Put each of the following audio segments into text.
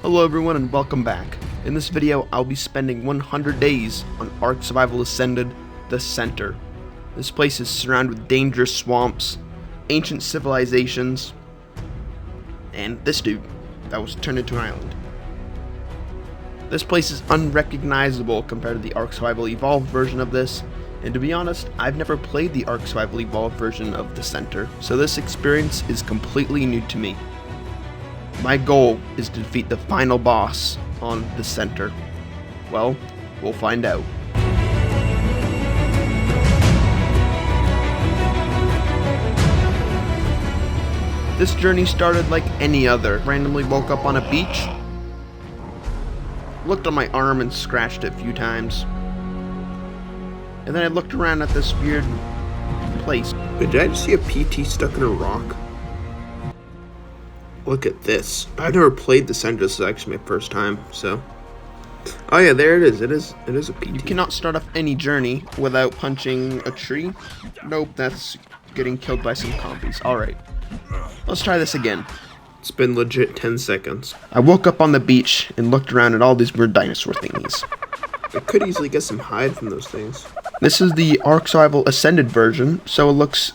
Hello everyone and welcome back. In this video, I'll be spending 100 days on Ark Survival Ascended, The Center. This place is surrounded with dangerous swamps, ancient civilizations, and this dude that was turned into an island. This place is unrecognizable compared to the Ark Survival Evolved version of this, and to be honest, I've never played the Ark Survival Evolved version of The Center, so this experience is completely new to me. My goal is to defeat the final boss on The Center. Well, we'll find out. This journey started like any other. Randomly woke up on a beach, looked on my arm and scratched it a few times. And then I looked around at this weird place. Did I just see a PT stuck in a rock? Look at this. I've never played The Center. This is actually my first time, so. Oh yeah, there it is. It is a PT. You cannot start off any journey without punching a tree. Nope, that's getting killed by some compies. Alright, let's try this again. It's been legit 10 seconds. I woke up on the beach and looked around at all these weird dinosaur thingies. I could easily get some hide from those things. This is the Ark Survival Ascended version, so it looks,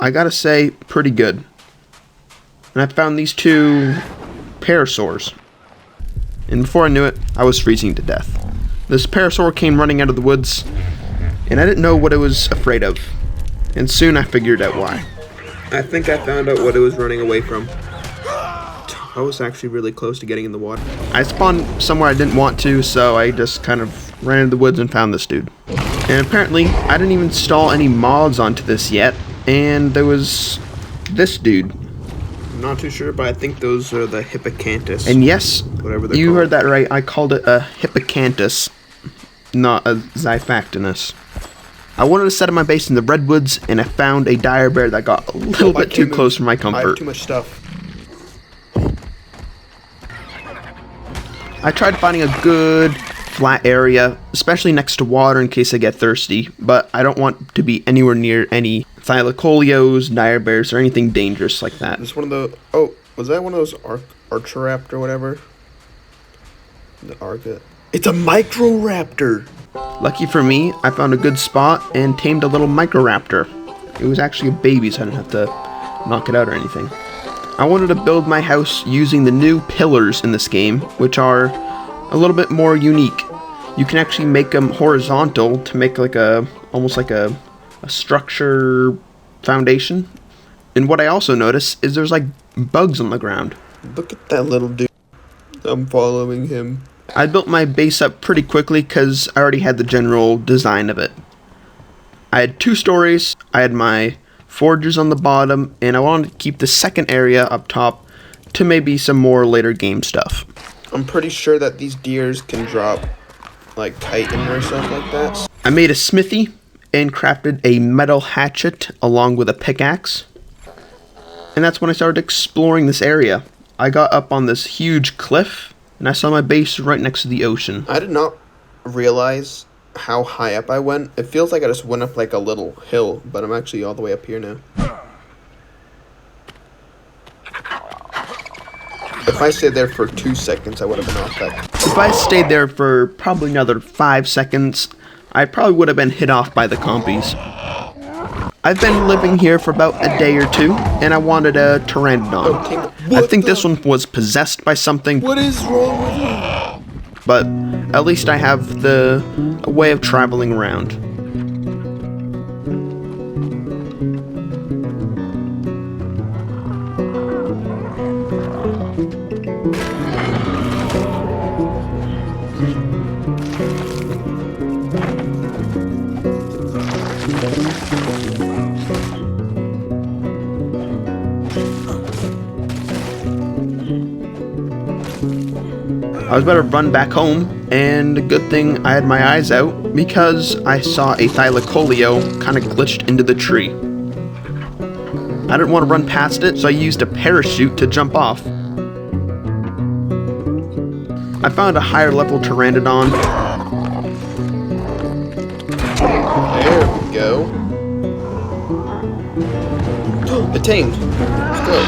I gotta say, pretty good. And I found these two parasaurs. And before I knew it, I was freezing to death. This parasaur came running out of the woods, and I didn't know what it was afraid of. And soon I figured out why. I think I found out what it was running away from. I was actually really close to getting in the water. I spawned somewhere I didn't want to, so I just kind of ran into the woods and found this dude. And apparently, I didn't even install any mods onto this yet, and there was this dude. I'm not too sure, but I think those are the hippocanthus. And yes, whatever they're you called. heard that right. I called it a hippocanthus, not a xiphactinus. I wanted to set up my base in the redwoods, and I found a dire bear that got a little bit too close for my comfort. I have too much stuff. I tried finding a good flat area, especially next to water in case I get thirsty, but I don't want to be anywhere near any thylacoleos, dire bears, or anything dangerous like that. This one of the, oh, was that one of those Archiraptor or whatever? The Arca. It's a Microraptor! Lucky for me, I found a good spot and tamed a little Microraptor. It was actually a baby, so I didn't have to knock it out or anything. I wanted to build my house using the new pillars in this game, which are a little bit more unique. You can actually make them horizontal to make like almost like a structure foundation. And what I also noticed is there's like bugs on the ground. Look at that little dude. I'm following him. I built my base up pretty quickly because I already had the general design of it. I had 2 stories. I had my forges on the bottom, and I wanted to keep the second area up top to maybe some more later game stuff. I'm pretty sure that these deers can drop like chitin or something like that. I made a smithy and crafted a metal hatchet along with a pickaxe. And that's when I started exploring this area. I got up on this huge cliff, and I saw my base right next to the ocean. I did not realize how high up I went. It feels like I just went up like a little hill, but I'm actually all the way up here now. If I stayed there for 2 seconds, I would have been off that. If I stayed there for probably another 5 seconds, I probably would have been hit off by the compies. I've been living here for about a day or 2, and I wanted a pteranodon. Okay, I think this one was possessed by something. What is wrong with you? But at least I have a way of traveling around. I was about to run back home, and a good thing I had my eyes out because I saw a thylacoleo kind of glitched into the tree. I didn't want to run past it, so I used a parachute to jump off. I found a higher level pteranodon. There we go. It tamed. Let's go.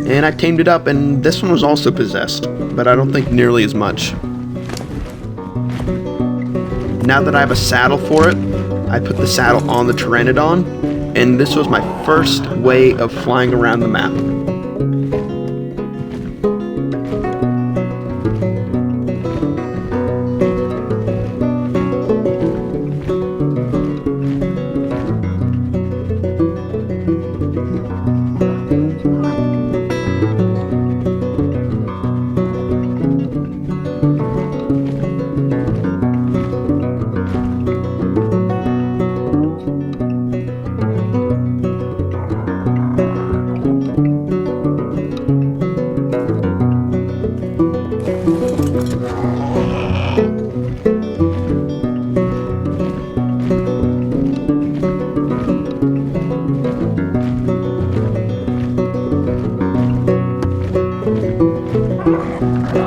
and I tamed it up, and this one was also possessed, but I don't think nearly as much. Now that I have a saddle for it, I put the saddle on the Pteranodon, and this was my first way of flying around the map.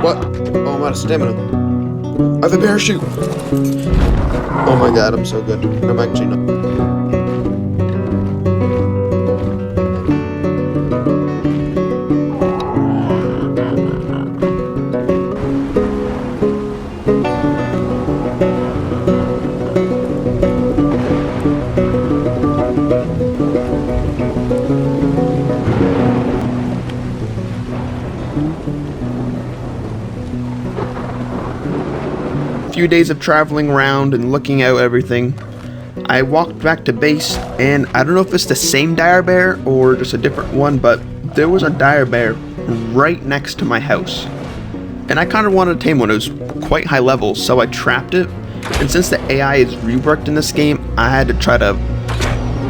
What? Oh, I'm out of stamina. I have a parachute. Oh my god, I'm so good. I'm actually not. Few days of traveling around and looking out everything, I walked back to base, and I don't know if it's the same dire bear or just a different one, but there was a dire bear right next to my house. And I kind of wanted to tame one. It was quite high level, so I trapped it. And since the AI is reworked in this game, I had to try to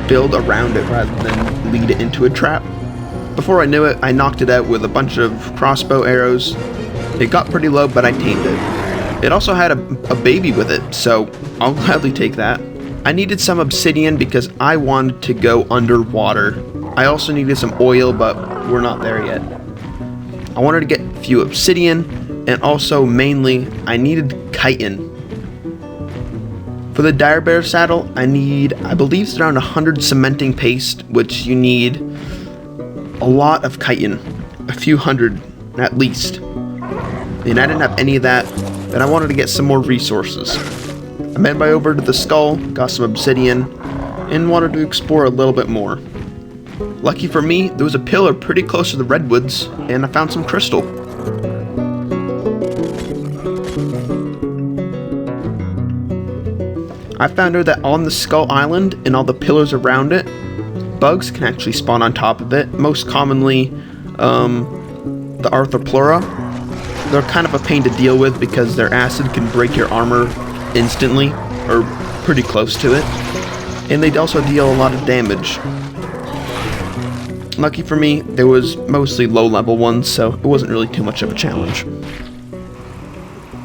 build around it rather than lead it into a trap. Before I knew it, I knocked it out with a bunch of crossbow arrows. It got pretty low, but I tamed it. It also had a baby with it, so I'll gladly take that. I needed some obsidian because I wanted to go underwater. I also needed some oil, but we're not there yet. I wanted to get a few obsidian, and also mainly I needed chitin. For the dire bear saddle, I need, I believe it's around 100 cementing paste, which you need a lot of chitin, a few hundred at least. And I didn't have any of that. And I wanted to get some more resources. I made my way over to the skull, got some obsidian, and wanted to explore a little bit more. Lucky for me, there was a pillar pretty close to the redwoods, and I found some crystal. I found out that on the Skull Island and all the pillars around it, bugs can actually spawn on top of it, most commonly the Arthropleura. They're kind of a pain to deal with because their acid can break your armor instantly, or pretty close to it, and they also deal a lot of damage. Lucky for me, there was mostly low-level ones, so it wasn't really too much of a challenge.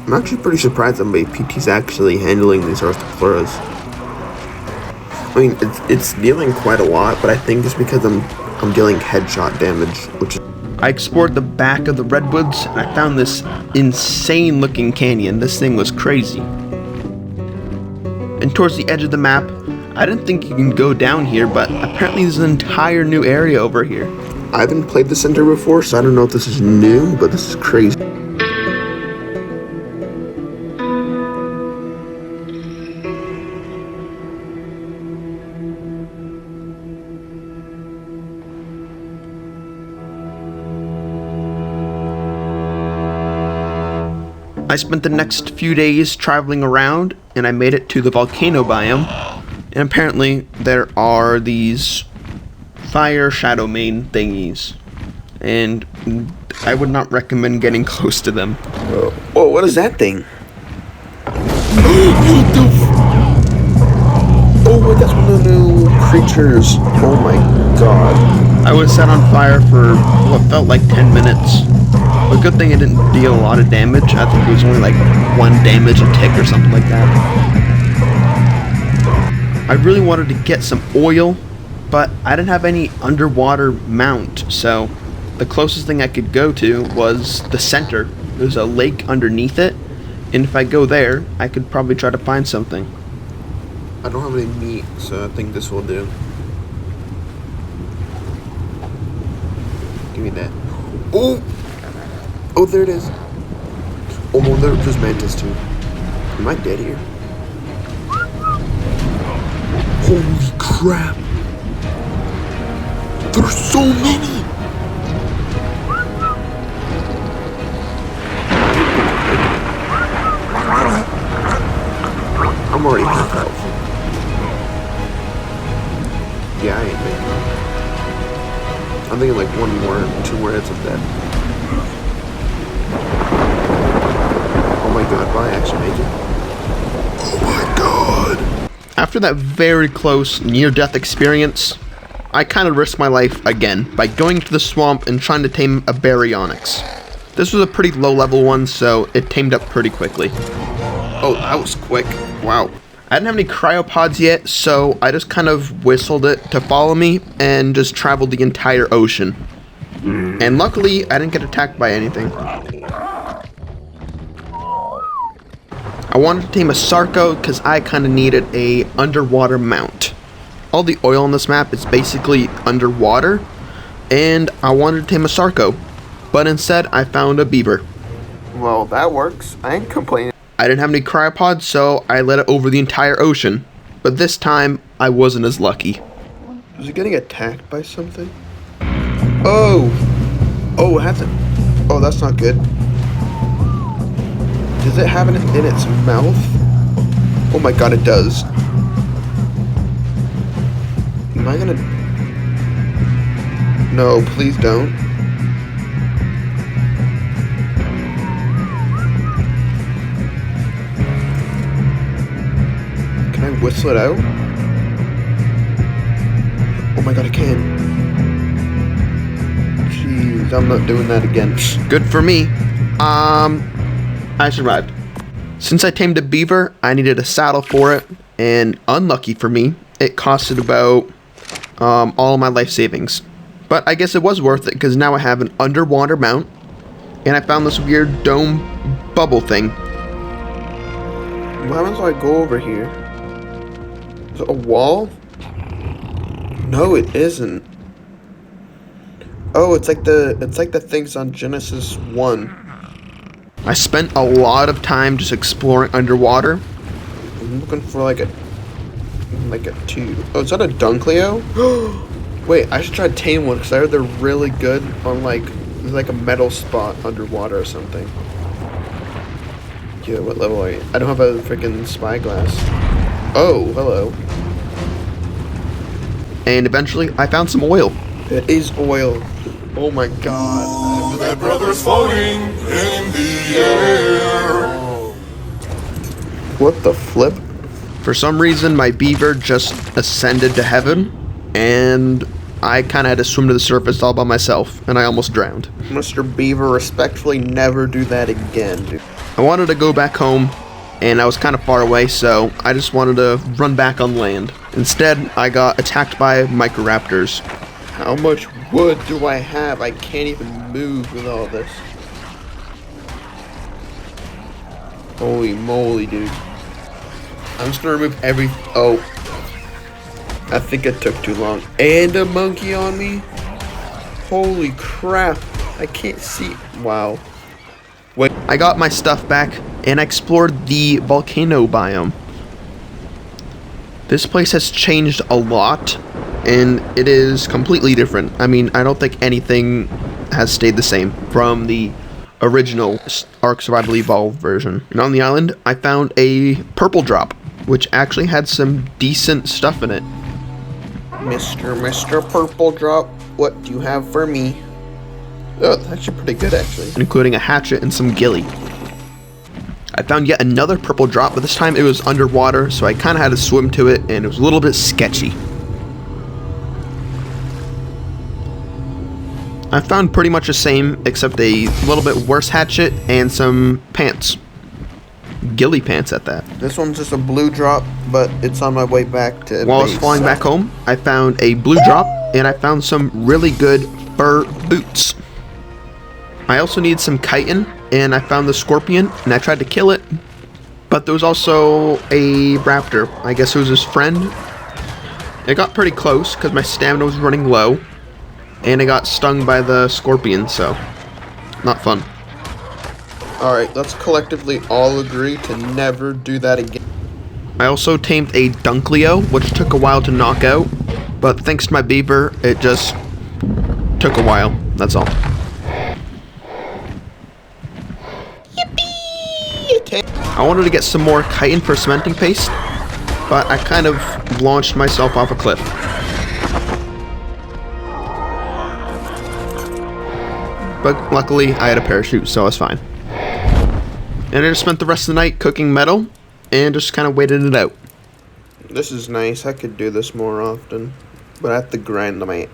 I'm actually pretty surprised that my PT's actually handling these Arthropleuras. I mean, it's dealing quite a lot, but I think it's because I'm dealing headshot damage, which is... I explored the back of the redwoods, and I found this insane looking canyon. This thing was crazy. And towards the edge of the map, I didn't think you can go down here, but apparently there's an entire new area over here. I haven't played the center before, so I don't know if this is new, but this is crazy. I spent the next few days traveling around, and I made it to the volcano biome, and apparently there are these fire shadow mane thingies, and I would not recommend getting close to them. Whoa, what is that thing? Oh, that's one of the new creatures. Oh my god. I was set on fire for what felt like 10 minutes. A good thing it didn't deal a lot of damage. I think it was only like 1 damage a tick or something like that. I really wanted to get some oil, but I didn't have any underwater mount, so the closest thing I could go to was the center. There's a lake underneath it, and if I go there, I could probably try to find something. I don't have any meat, so I think this will do. Give me that. Oh! Oh, there it is. Oh, well, there's mantis too. Am I dead here? Holy crap! There's so many! I'm already half health. Yeah, I ain't making it. I'm thinking like 2 more hits of dead. Oh my god, will I actually make it? Oh my god! After that very close near-death experience, I kind of risked my life again by going to the swamp and trying to tame a baryonyx. This was a pretty low-level one, so it tamed up pretty quickly. Oh, that was quick. Wow. I didn't have any cryopods yet, so I just kind of whistled it to follow me and just traveled the entire ocean. And luckily, I didn't get attacked by anything. I wanted to tame a Sarco because I kind of needed a underwater mount. All the oil on this map is basically underwater, and I wanted to tame a Sarco, but instead I found a beaver. Well, that works. I ain't complaining. I didn't have any cryopods, so I let it over the entire ocean, but this time I wasn't as lucky. Is it getting attacked by something? Oh! Oh, it has it. Oh, that's not good. Does it have it in its mouth? Oh my god, it does. Am I gonna... No, please don't. Can I whistle it out? Oh my god, I can. Jeez, I'm not doing that again. Good for me. I survived. Since I tamed a beaver, I needed a saddle for it, and unlucky for me, it costed about all my life savings. But I guess it was worth it because now I have an underwater mount, and I found this weird dome bubble thing. What happens if I go over here? Is it a wall? No, it isn't. Oh, it's like the things on Genesis 1. I spent a lot of time just exploring underwater. I'm looking for like a tube. Oh, is that a Dunkleo? Wait, I should try to tame one because I heard they're really good on there's like a metal spot underwater or something. Yeah, what level are you? I don't have a freaking spyglass. Oh, hello. And eventually, I found some oil. It is oil. Oh my god. That brother's floating in the air. What the flip? For some reason, my beaver just ascended to heaven, and I kind of had to swim to the surface all by myself, and I almost drowned. Mr. Beaver, respectfully never do that again, dude. I wanted to go back home, and I was kind of far away, so I just wanted to run back on land. Instead, I got attacked by microraptors. How much wood do I have? I can't even move with all this. Holy moly, dude. I'm just gonna remove every... Oh. I think it took too long. And a monkey on me? Holy crap. I can't see... Wow. Wait. I got my stuff back, and I explored the volcano biome. This place has changed a lot, and it is completely different. I mean, I don't think anything has stayed the same from the original Ark Survival Evolved version. And on the island, I found a purple drop, which actually had some decent stuff in it. Mr. Purple Drop, what do you have for me? Oh, that's actually pretty good, actually. Including a hatchet and some ghillie. I found yet another purple drop, but this time it was underwater, so I kind of had to swim to it, and it was a little bit sketchy. I found pretty much the same, except a little bit worse hatchet and some pants. Ghillie pants at that. This one's just a blue drop, but it's on my way back to While I was base. flying back home, I found a blue drop, and I found some really good fur boots. I also need some chitin, and I found the scorpion, and I tried to kill it, but there was also a raptor. I guess it was his friend. It got pretty close, because my stamina was running low, and I got stung by the scorpion, so Not fun. Alright, let's collectively all agree to never do that again. I also tamed a Dunkleo, which took a while to knock out, but thanks to my beaver, it just took a while. That's all. Yippee! I wanted to get some more chitin for cementing paste, but I kind of launched myself off a cliff. But luckily, I had a parachute, so I was fine. And I just spent the rest of the night cooking metal, and just kind of waited it out. This is nice. I could do this more often, but I have to grind my...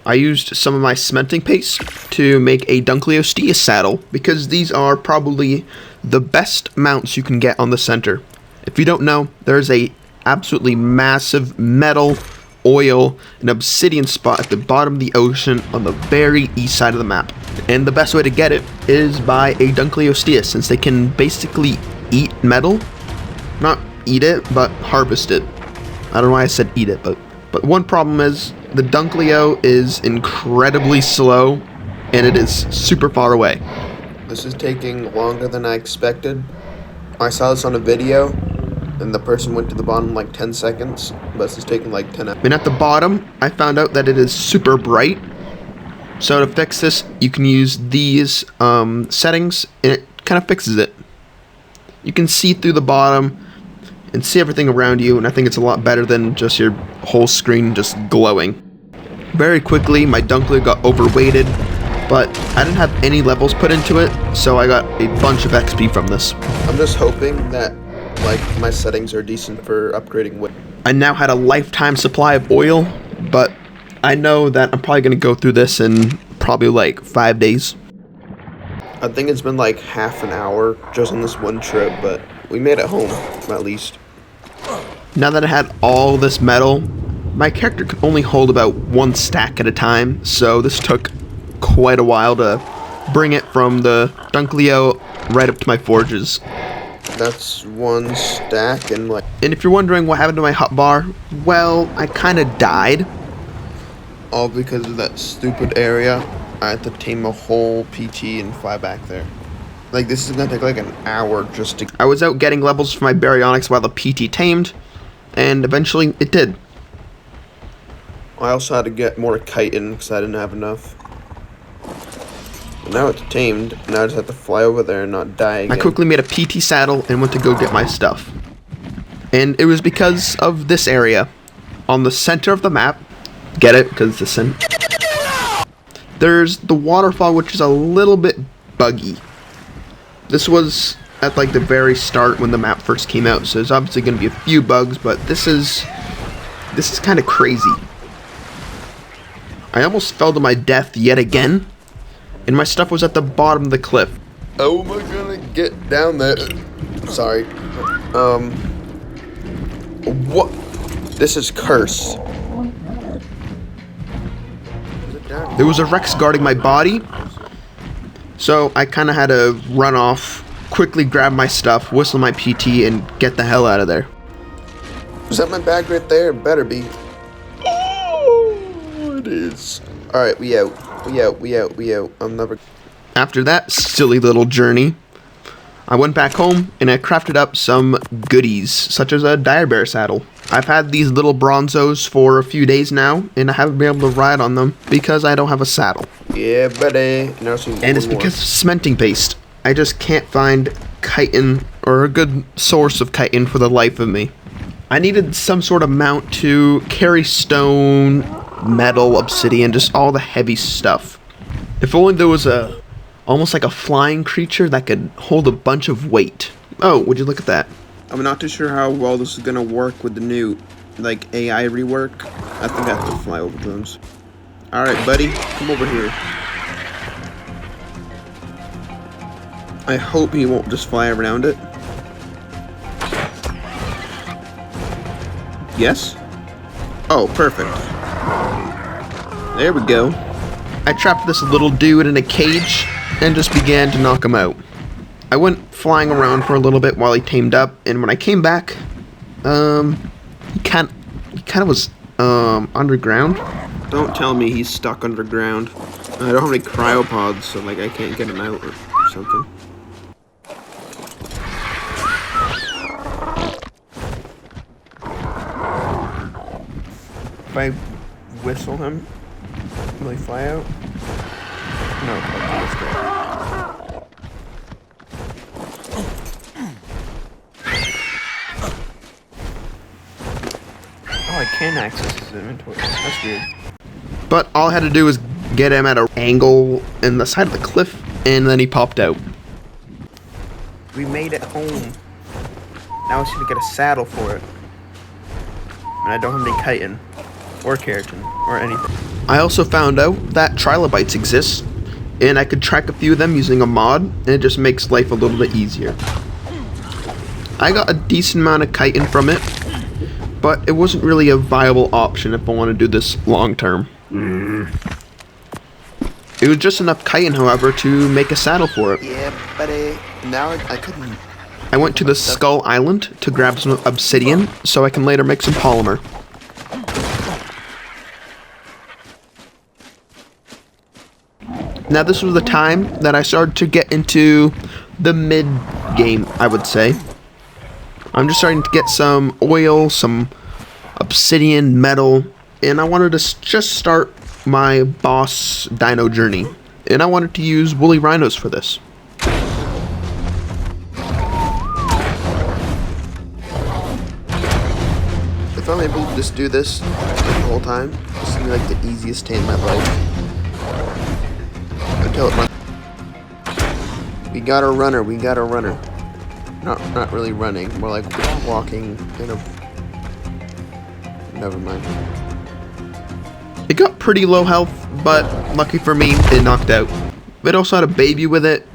I used some of my cementing paste to make a Dunkleo Steer saddle, because these are probably the best mounts you can get on the center. If you don't know, there's a absolutely massive metal, oil, and obsidian spot at the bottom of the ocean on the very east side of the map. And the best way to get it is by a Dunkleo Steer, since they can basically eat metal. Not eat it, but harvest it. I don't know why I said eat it, but one problem is the Dunkleo is incredibly slow, and it is super far away. This is taking longer than I expected. I saw this on a video, and the person went to the bottom in like 10 seconds, but this is taking like 10 hours. And at the bottom, I found out that it is super bright. So to fix this, you can use these settings, and it kind of fixes it. You can see through the bottom and see everything around you, and I think it's a lot better than just your whole screen just glowing. Very quickly, my Dunkleo got overweighted, but I didn't have any levels put into it, so I got a bunch of XP from this. I'm just hoping that my settings are decent for upgrading weight. I now had a lifetime supply of oil, but I know that I'm probably going to go through this in probably like 5 days. I think it's been like half an hour just on this one trip, but we made it home, at least. Now that I had all this metal, my character could only hold about one stack at a time, so this took quite a while to bring it from the Dunkleo right up to my forges. That's one stack, and if you're wondering what happened to my hotbar, well, I kind of died. All because of that stupid area. I had to tame a whole PT and fly back there. This is gonna take like an hour just to... I was out getting levels for my baryonyx while the PT tamed, and eventually it did. I also had to get more chitin because I didn't have enough. But now it's tamed, now I just have to fly over there and not die again. I quickly made a PT saddle and went to go get my stuff. And it was because of this area. On the center of the map, get it? Because it's the center. There's the waterfall, which is a little bit buggy. This was at the very start when the map first came out, so there's obviously going to be a few bugs, but this is kind of crazy. I almost fell to my death yet again, and my stuff was at the bottom of the cliff. How am I gonna get down there? Sorry. What? This is cursed. There was a Rex guarding my body, so I kind of had to run off, quickly grab my stuff, whistle my PT, and get the hell out of there. Is that my bag right there? Better be. Oh, it is. Alright, we out. We out. I'm never... After that silly little journey, I went back home and I crafted up some goodies, such as a dire bear saddle. I've had these little bronzos for a few days now, and I haven't been able to ride on them because I don't have a saddle. Yeah, buddy. And it's because of cementing paste. I just can't find chitin, or a good source of chitin, for the life of me. I needed some sort of mount to carry stone, metal, obsidian, just all the heavy stuff. If only there was almost like a flying creature that could hold a bunch of weight. Oh, would you look at that? I'm not too sure how well this is gonna work with the new, AI rework. I think I have to fly over those. Alright, buddy, come over here. I hope he won't just fly around it. Yes? Oh, perfect. There we go. I trapped this little dude in a cage and just began to knock him out. I went flying around for a little bit while he tamed up, and when I came back, he kind of was underground. Don't tell me he's stuck underground. I don't have any cryopods, so like I can't get them out or something. If I whistle him, will he fly out? No, okay, let's go. Oh, I can access his inventory. That's weird. But all I had to do was get him at an angle in the side of the cliff, and then he popped out. We made it home. Now I just need to get a saddle for it. And I don't have any chitin, or keratin, or anything. I also found out that trilobites exist, and I could track a few of them using a mod, and it just makes life a little bit easier. I got a decent amount of chitin from it, but it wasn't really a viable option if I want to do this long term. It was just enough chitin, however, to make a saddle for it. Yeah, but now I couldn't. I went to the Skull Island to grab some obsidian so I can later make some polymer. Now this was the time that I started to get into the mid game, I would say. I'm just starting to get some oil, some obsidian, metal, and I wanted to just start my boss dino journey. And I wanted to use woolly rhinos for this. If I'm able to just do this the whole time, this will be like the easiest day in my life. Until it runs. We got a runner, we got a runner. Not really running, more like walking in a... Never mind. It got pretty low health, but lucky for me, it knocked out. It also had a baby with it,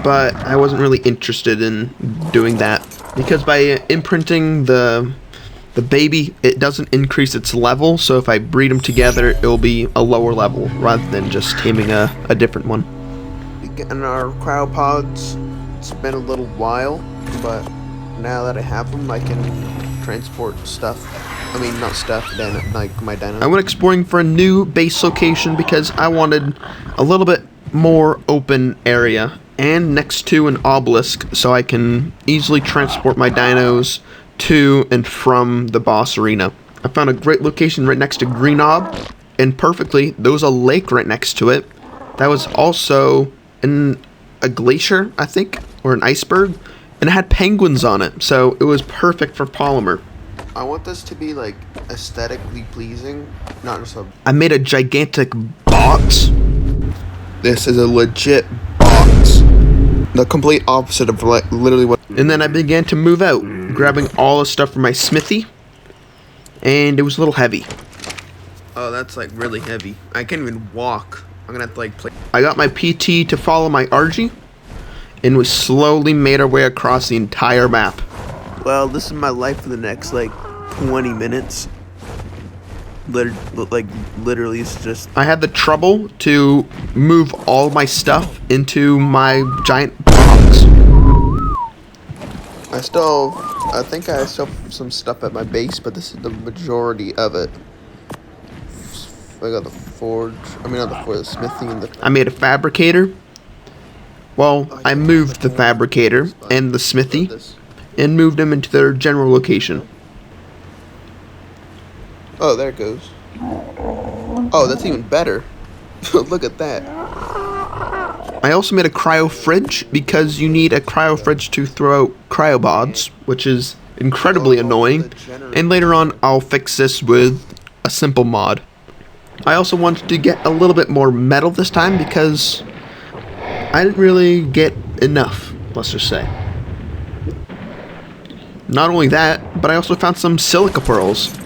but I wasn't really interested in doing that. Because by imprinting the baby, it doesn't increase its level, so if I breed them together, it will be a lower level, rather than just taming a different one. Getting our cryopods, it's been a little while, but now that I have them, I can transport stuff. I mean, not stuff, like my dino. I went exploring for a new base location because I wanted a little bit more open area and next to an obelisk so I can easily transport my dinos to and from the boss arena. I found a great location right next to Greenob, and perfectly, there was a lake right next to it. That was also in a glacier, I think, or an iceberg, and it had penguins on it, so it was perfect for polymer. I want this to be like aesthetically pleasing, not just a... I made a gigantic box. This is a legit box. The complete opposite of like literally what... And then I began to move out, grabbing all the stuff from my smithy, and it was a little heavy. Oh, that's like really heavy. I can't even walk. I'm gonna have to like play... I got my PT to follow my RG, and we slowly made our way across the entire map. Well, this is my life for the next like 20 minutes. Literally, it's just... I had the trouble to move all my stuff into my giant box. I think I still have some stuff at my base, but this is the majority of it. I got the forge, the smithy and the... I made a fabricator. Well, I moved the fabricator and the smithy and moved them into their general location. Oh, there it goes. Oh, that's even better. Look at that. I also made a cryo fridge because you need a cryo fridge to throw out cryopods, which is incredibly annoying. And later on, I'll fix this with a simple mod. I also wanted to get a little bit more metal this time because I didn't really get enough, let's just say. Not only that, but I also found some silica pearls.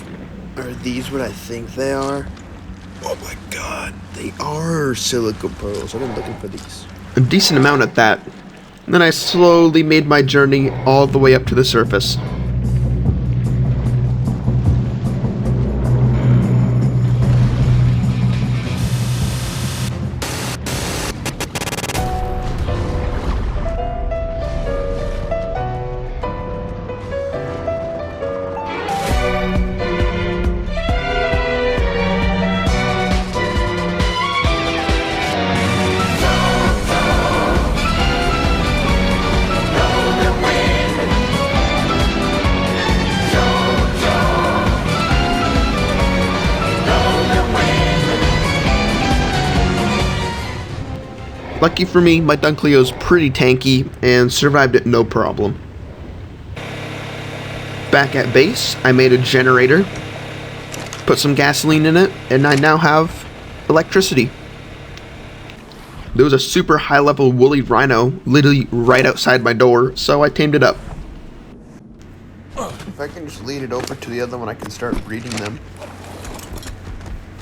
Are these what I think they are? Oh my god, they are silica pearls. I've been looking for these. A decent amount at that. And then I slowly made my journey all the way up to the surface. Lucky for me, my Dunkleo's pretty tanky and survived it no problem. Back at base, I made a generator, put some gasoline in it, and I now have electricity. There was a super high level woolly rhino literally right outside my door, so I tamed it up. If I can just lead it over to the other one, I can start breeding them.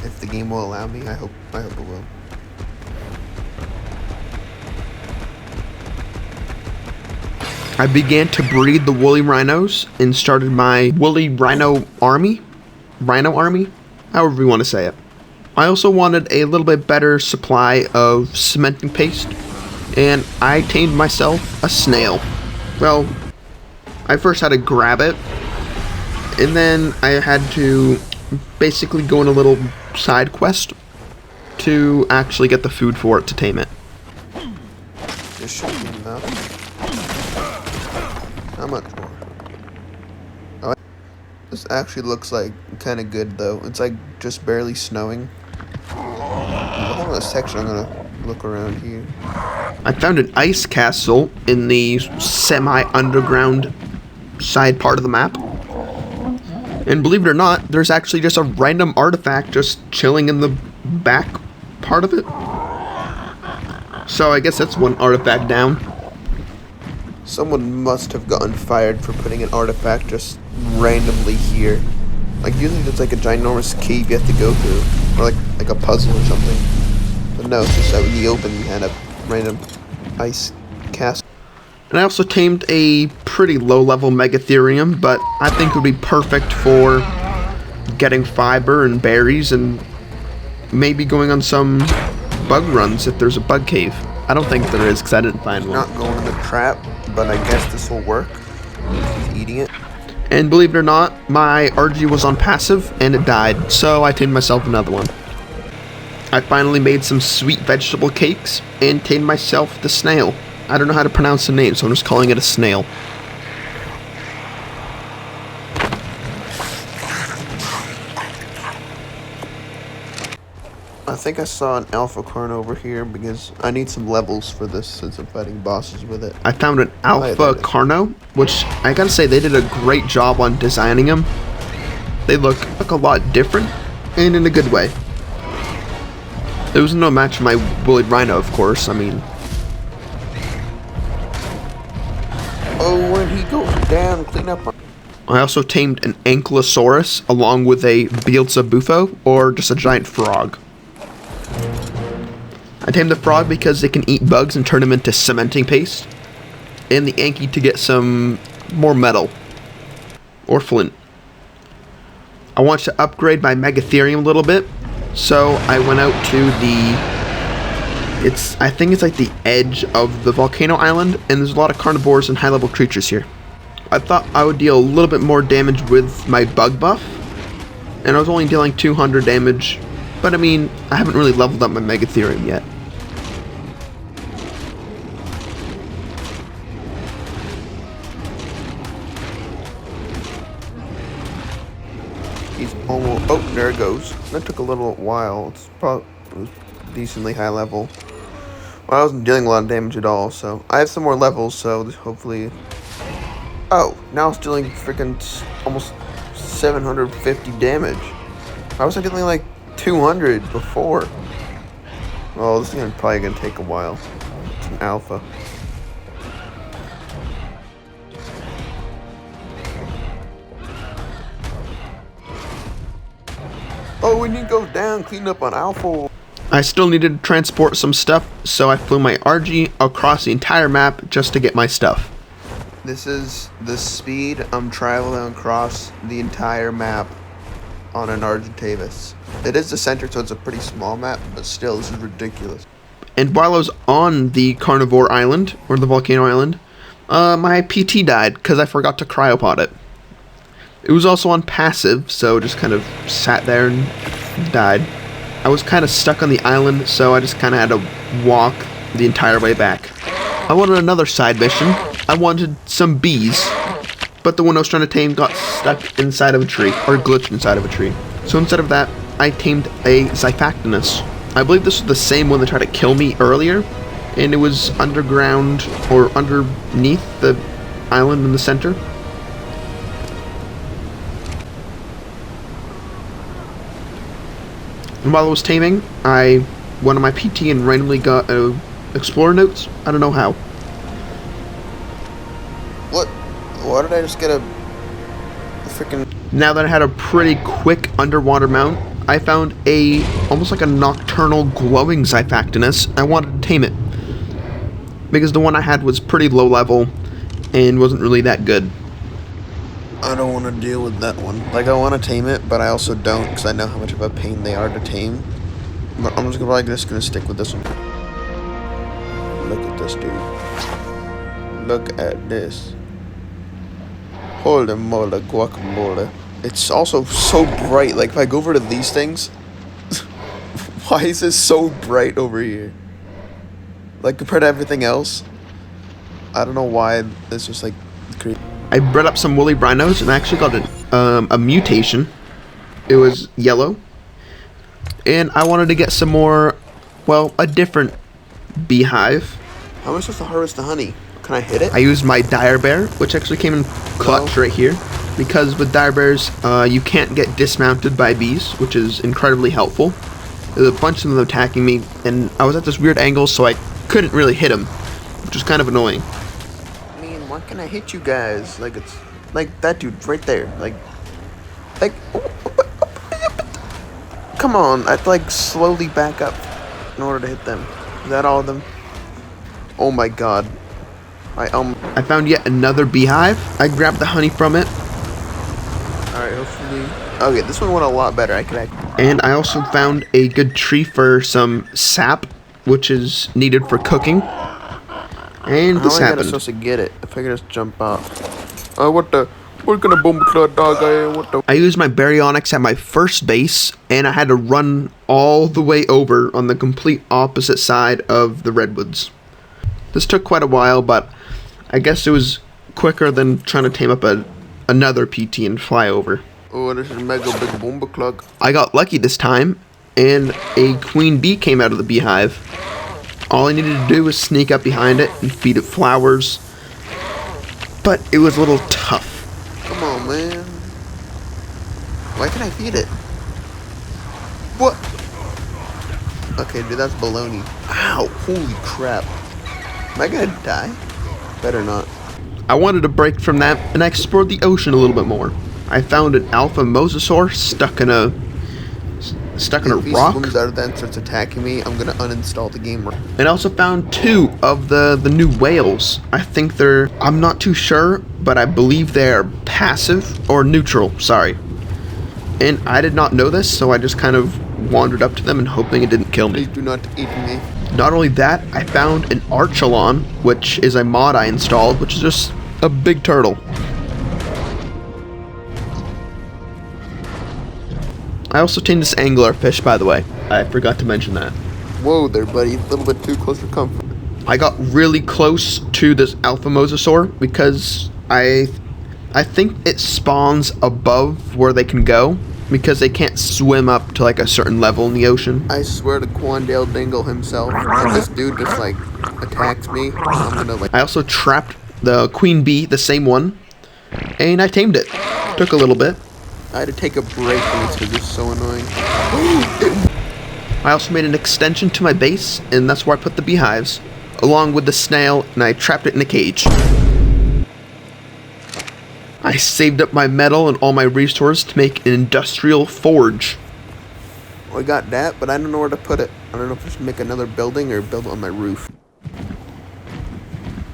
If the game will allow me, I hope it will. I began to breed the woolly rhinos and started my woolly rhino army, however you want to say it. I also wanted a little bit better supply of cementing paste, and I tamed myself a snail. Well, I first had to grab it, and then I had to basically go on a little side quest to actually get the food for it to tame it. This should be enough. How much more? Oh, this actually looks like kind of good though. It's like just barely snowing. Hold on a section, I'm gonna look around here. I found an ice castle in the semi-underground side part of the map. And believe it or not, there's actually just a random artifact just chilling in the back part of it. So I guess that's one artifact down. Someone must have gotten fired for putting an artifact just randomly here. Like usually it's like a ginormous cave you have to go through, or like a puzzle or something. But no, it's just out in the open we had a random ice castle. And I also tamed a pretty low-level Megatherium, but I think it would be perfect for getting fiber and berries and maybe going on some bug runs if there's a bug cave. I don't think there is because I didn't find one. Not going in the trap, but I guess this will work. He's eating it. And believe it or not, my RG was on passive and it died, so I tamed myself another one. I finally made some sweet vegetable cakes and tamed myself the snail. I don't know how to pronounce the name, so I'm just calling it a snail. I think I saw an alpha corn over here because I need some levels for this since I'm fighting bosses with it. I found an alpha carno, which I gotta say they did a great job on designing them. They look a lot different and in a good way. There was no match for my woolly rhino, of course. I mean, oh, when he goes down, clean up on. I also tamed an ankylosaurus along with a Beelzebufo, or just a giant frog. I tamed the frog because it can eat bugs and turn them into cementing paste, and the Anky to get some more metal, or flint. I wanted to upgrade my Megatherium a little bit, so I went out to I think it's like the edge of the volcano island, and there's a lot of carnivores and high-level creatures here. I thought I would deal a little bit more damage with my bug buff, and I was only dealing 200 damage, but I mean, I haven't really leveled up my Megatherium yet. He's almost. Oh, there it goes. That took a little while. It was decently high level. Well, I wasn't dealing a lot of damage at all, so I have some more levels, so hopefully. Oh, now it's dealing freaking almost 750 damage. I was dealing like 200 before. Well, this is probably gonna take a while. It's an alpha. Oh, when you go down, clean up on alpha. I still needed to transport some stuff, so I flew my RG across the entire map just to get my stuff. This is the speed I'm traveling across the entire map on an Argentavis. It is the center, so it's a pretty small map, but still, this is ridiculous. And while I was on the carnivore island, or the volcano island, my PT died because I forgot to cryopod it. It was also on passive, so just kind of sat there and died. I was kind of stuck on the island, so I just kind of had to walk the entire way back. I wanted another side mission. I wanted some bees, but the one I was trying to tame got stuck inside of a tree, or glitched inside of a tree. So instead of that, I tamed a Xiphactinus. I believe this was the same one that tried to kill me earlier, and it was underground or underneath the island in the center. And while I was taming, I went on my PT and randomly got explorer notes. I don't know how. What? Why did I just get a freaking... Now that I had a pretty quick underwater mount, I found almost like a nocturnal glowing Xiphactinus. I wanted to tame it because the one I had was pretty low level and wasn't really that good. I don't want to deal with that one. Like, I want to tame it, but I also don't because I know how much of a pain they are to tame. But I'm probably just going to stick with this one. Look at this, dude. Look at this. Holy moly, guacamole. It's also so bright. Like, if I go over to these things, why is this so bright over here? Like, compared to everything else, I don't know why this was like crazy. I bred up some woolly rhinos and I actually got a mutation. It was yellow. And I wanted to get some more, well, a different beehive. How am I supposed to harvest the honey? Can I hit it? I used my dire bear, which actually came in clutch right here. Because with dire bears, you can't get dismounted by bees, which is incredibly helpful. There's a bunch of them attacking me, and I was at this weird angle, so I couldn't really hit them, which was kind of annoying. I mean, why can't I hit you guys? Like, it's like that dude right there. Like, come on! I have to like slowly back up in order to hit them. Is that all of them? Oh my god! I found yet another beehive. I grabbed the honey from it. Alright, hopefully... Okay, this one went a lot better. And I also found a good tree for some sap, which is needed for cooking. And this happened. How am I supposed to get it? If I could just jump off. What the... What kind of bomb cloud dog I am? What the... I used my baryonyx at my first base, and I had to run all the way over on the complete opposite side of the redwoods. This took quite a while, but I guess it was quicker than trying to tame up another PT and fly over. Oh, this is mega big boomba clock. I got lucky this time, and a queen bee came out of the beehive. All I needed to do was sneak up behind it and feed it flowers, but it was a little tough. Come on, man. Why can't I feed it? What? Okay, dude, that's baloney. Ow, holy crap. Am I gonna die? Better not. I wanted to break from that, and I explored the ocean a little bit more. I found an alpha mosasaur stuck in a rock. If he swims out of that and starts attacking me, I'm gonna uninstall the game. And I also found 2 of the new whales. I think I'm not too sure, but I believe they're passive or neutral, sorry. And I did not know this, so I just kind of wandered up to them and hoping it didn't kill me. Please do not eat me. Not only that, I found an archelon, which is a mod I installed, which is just a big turtle. I also tamed this anglerfish, by the way. I forgot to mention that. Whoa there, buddy. A little bit too close for comfort. I got really close to this alpha mosasaur because I think it spawns above where they can go because they can't swim up to like a certain level in the ocean. I swear to Quandale Dingle himself, if this dude just like attacks me, I'm gonna like... I also trapped the queen bee, the same one, and I tamed it. Took a little bit. I had to take a break from this because it's so annoying. I also made an extension to my base, and that's where I put the beehives, along with the snail, and I trapped it in a cage. I saved up my metal and all my resources to make an industrial forge. Well, I got that, but I don't know where to put it. I don't know if I should make another building or build it on my roof.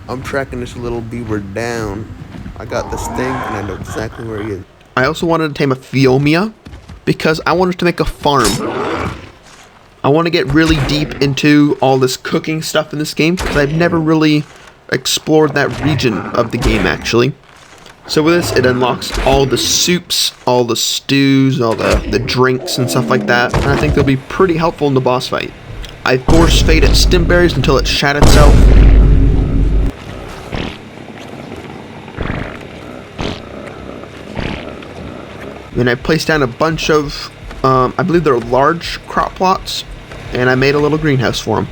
I'm tracking this little beaver down. I got this thing, and I know exactly where he is. I also wanted to tame a Phiomia, because I wanted to make a farm. I want to get really deep into all this cooking stuff in this game, because I've never really explored that region of the game, actually. So with this, it unlocks all the soups, all the stews, all the drinks and stuff like that, and I think they'll be pretty helpful in the boss fight. I force fed it stimberries until it shat itself. Then I placed down a bunch of, I believe they're large crop plots, and I made a little greenhouse for them.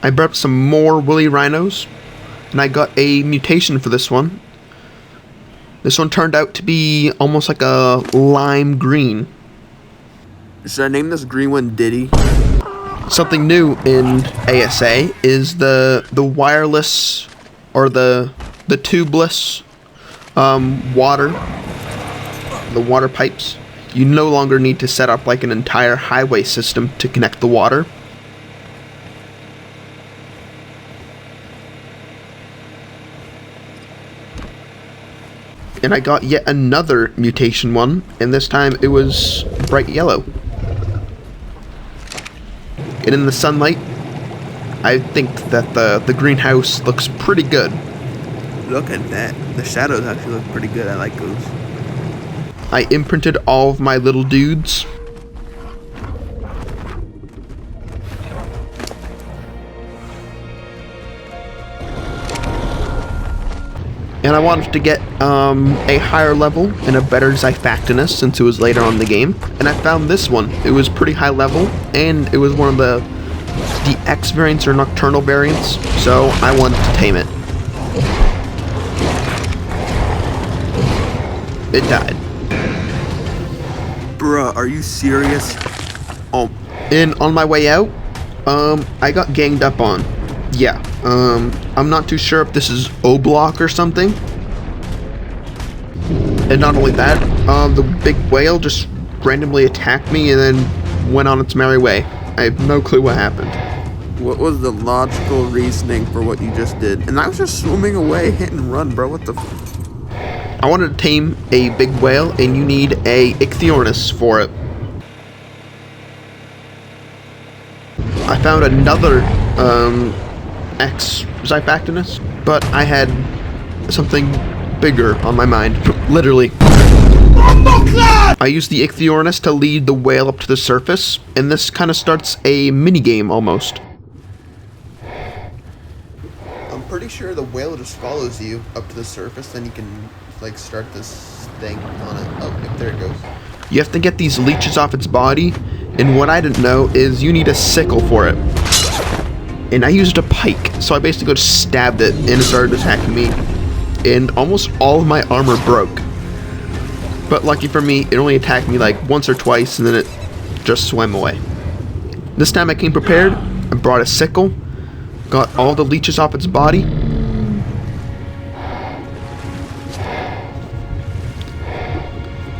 I brought up some more woolly rhinos, and I got a mutation for this one. This one turned out to be almost like a lime green. Should I name this green one Diddy? Something new in ASA is the wireless, or the tubeless the water pipes. You no longer need to set up like an entire highway system to connect the water. And I got yet another mutation one, and this time it was bright yellow. And in the sunlight, I think that the greenhouse looks pretty good. Look at that. The shadows actually look pretty good. I like those. I imprinted all of my little dudes. And I wanted to get a higher level and a better Zyphactinus since it was later on in the game. And I found this one. It was pretty high level, and it was one of the X variants or nocturnal variants, so I wanted to tame it. It died. Bruh, are you serious? Oh, and on my way out, I got ganged up on. Yeah, I'm not too sure if this is O-block or something. And not only that, the big whale just randomly attacked me and then went on its merry way. I have no clue what happened. What was the logical reasoning for what you just did? And I was just swimming away, hit and run, bro. What the I wanted to tame a big whale, and you need a Ichthyornis for it. I found another X Zyphactinus, but I had something bigger on my mind. Literally. I used the Ichthyornis to lead the whale up to the surface, and this kind of starts a mini-game almost. I'm pretty sure the whale just follows you up to the surface, then you can like start this thing on it. Oh, yep, there it goes. You have to get these leeches off its body, and what I didn't know is you need a sickle for it. And I used a pike, so I basically just stabbed it, and it started attacking me. And almost all of my armor broke. But lucky for me, it only attacked me like once or twice, and then it just swam away. This time I came prepared. I brought a sickle, got all the leeches off its body.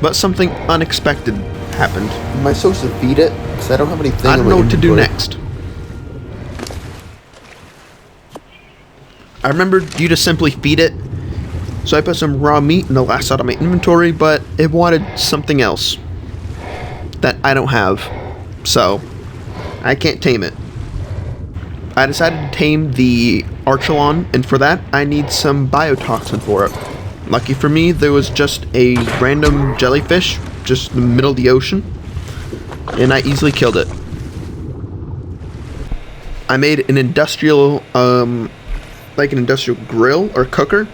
But something unexpected happened. Am I supposed to feed it? Because I don't have anything. I don't know what to do next. I remembered you just simply feed it. So I put some raw meat in the last out of my inventory, but it wanted something else that I don't have. So I can't tame it. I decided to tame the Archelon, and for that I need some biotoxin for it. Lucky for me, there was just a random jellyfish just in the middle of the ocean, and I easily killed it. I made an industrial, like an industrial grill or cooker,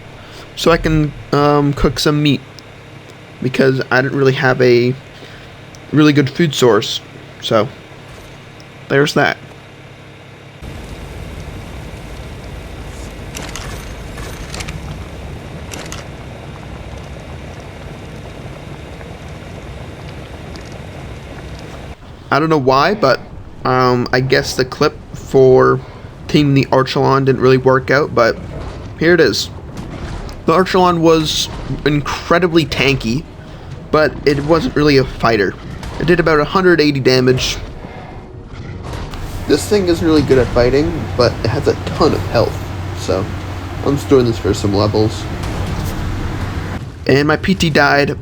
so I can cook some meat, because I didn't really have a really good food source. So there's that. I don't know why, but I guess the clip for taming the Archelon didn't really work out, but here it is. The Archelon was incredibly tanky, but it wasn't really a fighter. It did about 180 damage. This thing isn't really good at fighting, but it has a ton of health, so I'm just doing this for some levels. And my PT died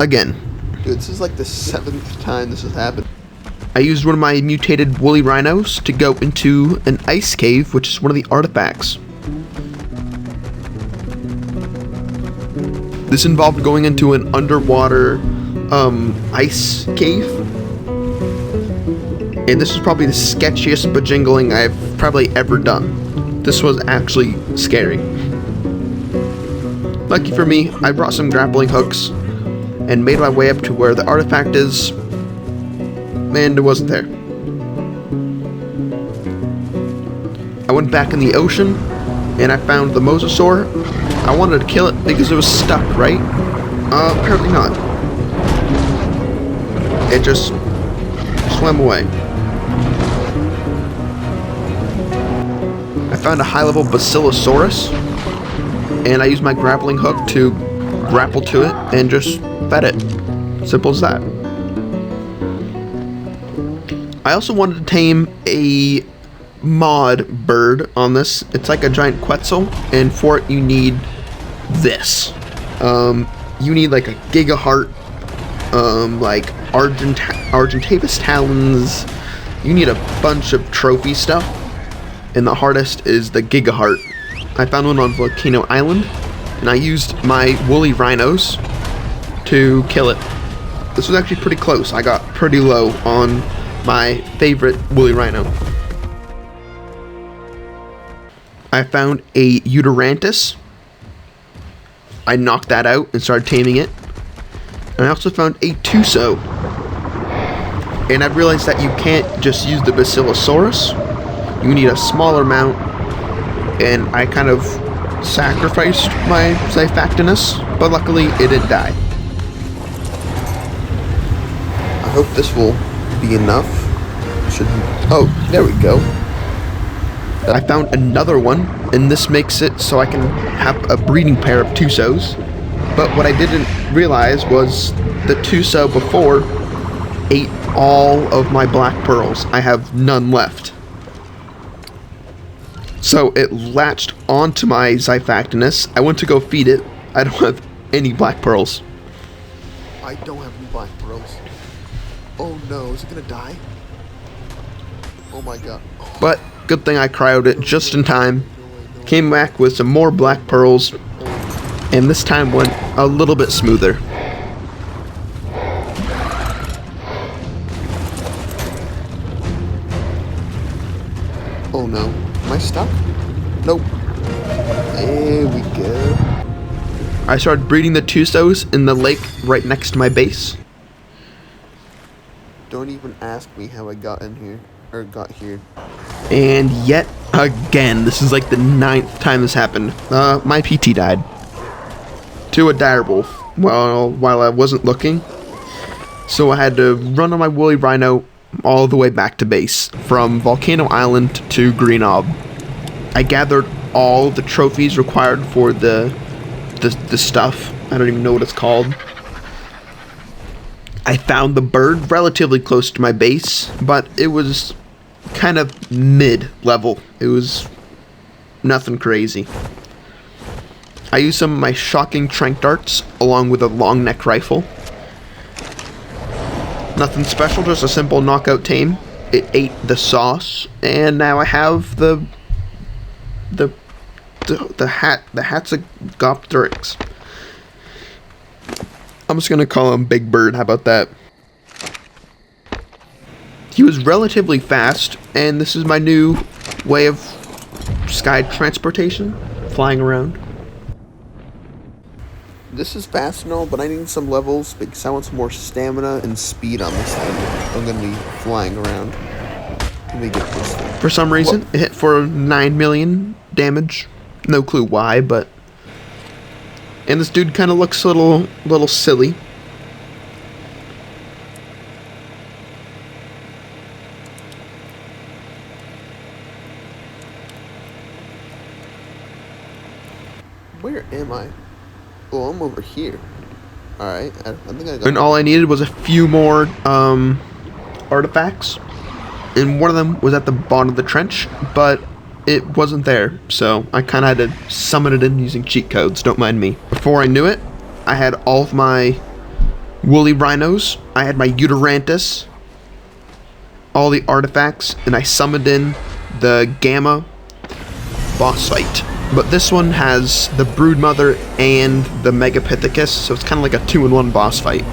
again. Dude, this is like the 7th time this has happened. I used one of my mutated woolly rhinos to go into an ice cave, which is one of the artifacts. This involved going into an underwater ice cave. And this was probably the sketchiest bajingling I've probably ever done. This was actually scary. Lucky for me, I brought some grappling hooks and made my way up to where the artifact is, and it wasn't there. I went back in the ocean, and I found the mosasaur. I wanted to kill it because it was stuck, right? Apparently not. It just swam away. I found a high-level Basilosaurus, and I used my grappling hook to grapple to it and just fed it. Simple as that. I also wanted to tame a mod bird on this. It's like a giant Quetzal, and for it you need this. You need like a gigaheart, like Argentavis talons. You need a bunch of trophy stuff, and the hardest is the gigaheart. I found one on Volcano Island, and I used my woolly rhinos to kill it. This was actually pretty close. I got pretty low on my favorite woolly rhino. I found a Uterantis. I knocked that out and started taming it. And I also found a Tuso. And I realized that you can't just use the Basilosaurus. You need a smaller mount. And I kind of sacrificed my Xiphactinus, but luckily it didn't die. I hope this will be enough. Oh, there we go. I found another one, and this makes it so I can have a breeding pair of Tusos. But what I didn't realize was the Tuso before ate all of my black pearls. I have none left. So it latched onto my Xiphactinus. I went to go feed it. I don't have any black pearls. I don't have any black pearls. Oh no, is it gonna die? Oh my god. But good thing I cryoed it just in time. Came back with some more black pearls, and this time went a little bit smoother. Oh no. Am I stuck? Nope. There we go. I started breeding the Tusos in the lake right next to my base. Don't even ask me how I got in here, or got here. And yet again, this is like the 9th time this happened. My PT died. To a direwolf while I wasn't looking. So I had to run on my woolly rhino all the way back to base, from Volcano Island to Greenob. I gathered all the trophies required for the stuff. I don't even know what it's called. I found the bird relatively close to my base, but it was kind of mid-level. It was nothing crazy. I used some of my shocking trank darts along with a long neck rifle. Nothing special, just a simple knockout tame. It ate the sauce, and now I have the Hatzagopteryx. I'm just gonna call him Big Bird. How about that? He was relatively fast, and this is my new way of sky transportation, flying around. This is fast and all, but I need some levels because I want some more stamina and speed on this thing. I'm gonna be flying around. Let me get this thing. For some reason, it hit for 9 million damage. No clue why, but... And this dude kind of looks a little silly. Where am I? Oh, I'm over here. Alright, I think I got... And all I needed was a few more artifacts. And one of them was at the bottom of the trench, but it wasn't there. So I kind of had to summon it in using cheat codes, don't mind me. Before I knew it, I had all of my woolly rhinos. I had my Uterantis, all the artifacts, and I summoned in the Gamma boss fight. But this one has the Broodmother and the Megapithecus, so it's kind of like a 2-in-1 boss fight.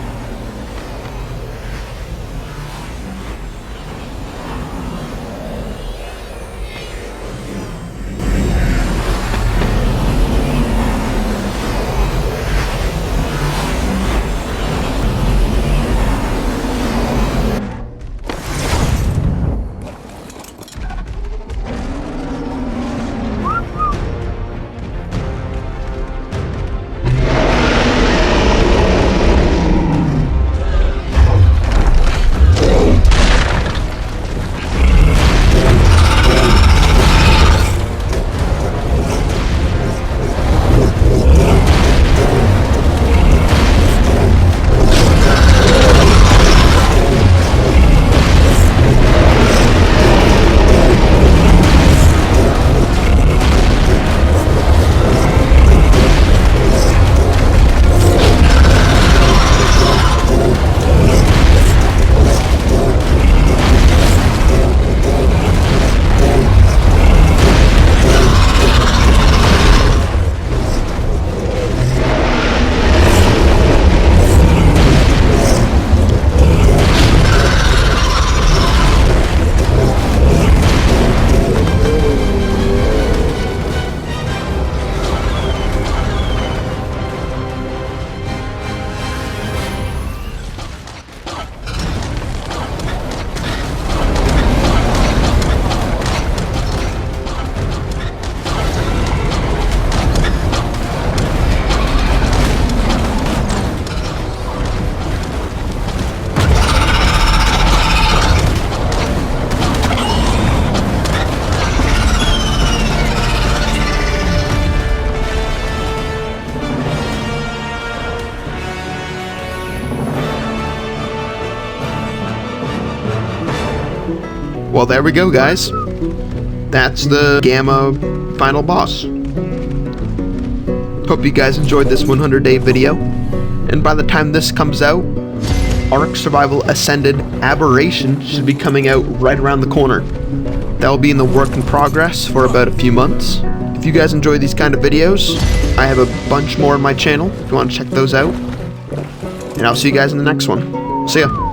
Well, there we go, guys. That's the Gamma final boss. Hope you guys enjoyed this 100-day video. And by the time this comes out, Ark Survival Ascended Aberration should be coming out right around the corner. That will be in the work in progress for about a few months. If you guys enjoy these kind of videos, I have a bunch more on my channel if you want to check those out. And I'll see you guys in the next one. See ya.